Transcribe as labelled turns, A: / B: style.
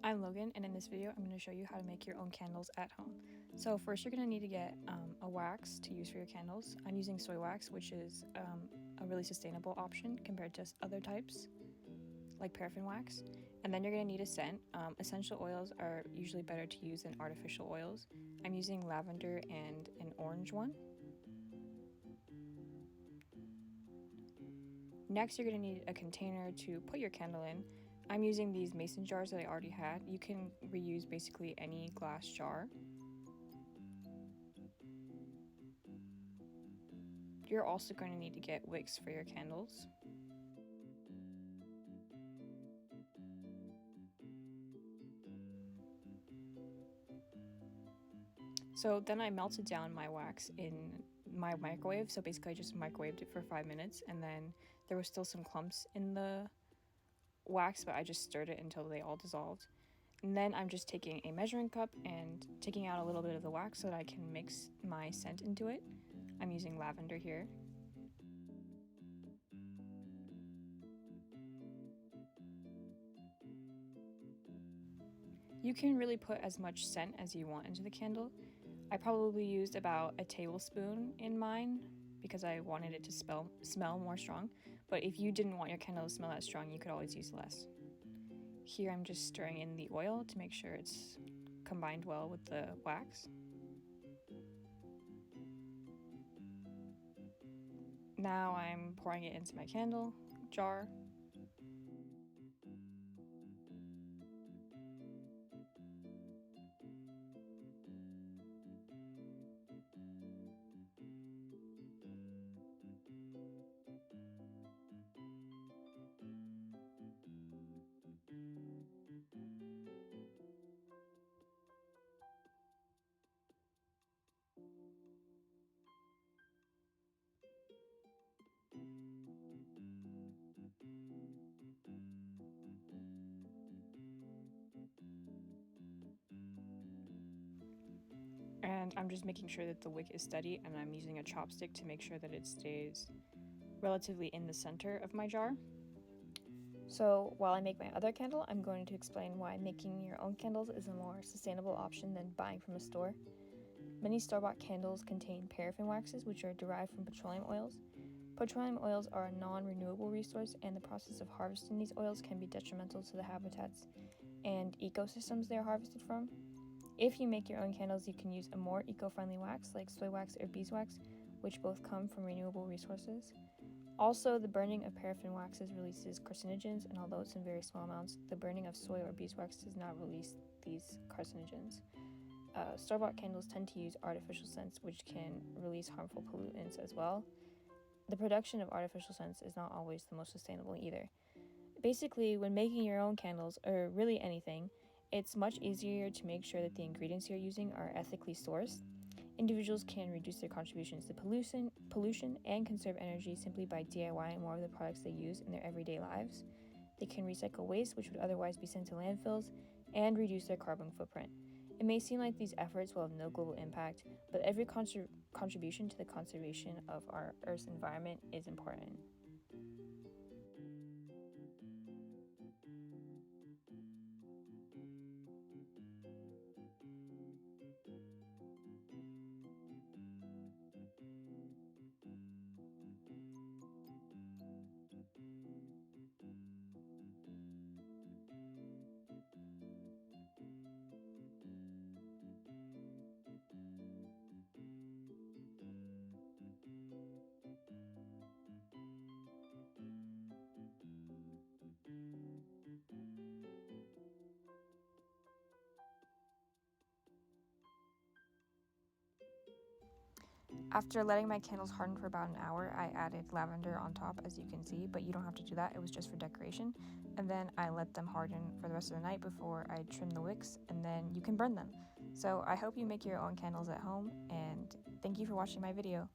A: I'm Logan, and in this video I'm going to show you how to make your own candles at home. So first you're going to need to get a wax to use for your candles. I'm using soy wax, which is a really sustainable option compared to other types like paraffin wax. And then you're going to need a scent. Essential oils are usually better to use than artificial oils. I'm using lavender and an orange one. Next you're going to need a container to put your candle in. I'm using these mason jars that I already had. You can reuse basically any glass jar. You're also going to need to get wicks for your candles. So then I melted down my wax in my microwave. So basically I just microwaved it for 5 minutes, and then there was still some clumps in the wax, but I just stirred it until they all dissolved. And then I'm just taking a measuring cup and taking out a little bit of the wax so that I can mix my scent into it. I'm using lavender here. You can really put as much scent as you want into the candle. I probably used about a tablespoon in mine because I wanted it to smell more strong, but if you didn't want your candle to smell that strong, you could always use less. Here I'm just stirring in the oil to make sure it's combined well with the wax. Now I'm pouring it into my candle jar. And I'm just making sure that the wick is steady, and I'm using a chopstick to make sure that it stays relatively in the center of my jar. So while I make my other candle, I'm going to explain why making your own candles is a more sustainable option than buying from a store. Many store-bought candles contain paraffin waxes, which are derived from petroleum oils. Petroleum oils are a non-renewable resource, and the process of harvesting these oils can be detrimental to the habitats and ecosystems they are harvested from. If you make your own candles, you can use a more eco-friendly wax like soy wax or beeswax, which both come from renewable resources. Also, the burning of paraffin waxes releases carcinogens, and although it's in very small amounts, the burning of soy or beeswax does not release these carcinogens. Store-bought candles tend to use artificial scents, which can release harmful pollutants as well. The production of artificial scents is not always the most sustainable either. Basically, when making your own candles, or really anything, it's much easier to make sure that the ingredients you're using are ethically sourced. Individuals can reduce their contributions to pollution and conserve energy simply by DIYing more of the products they use in their everyday lives. They can recycle waste, which would otherwise be sent to landfills, and reduce their carbon footprint. It may seem like these efforts will have no global impact, but every contribution to the conservation of our Earth's environment is important. After letting my candles harden for about an hour, I added lavender on top, as you can see, but you don't have to do that, it was just for decoration. And then I let them harden for the rest of the night before I trim the wicks, and then you can burn them. So I hope you make your own candles at home, and thank you for watching my video.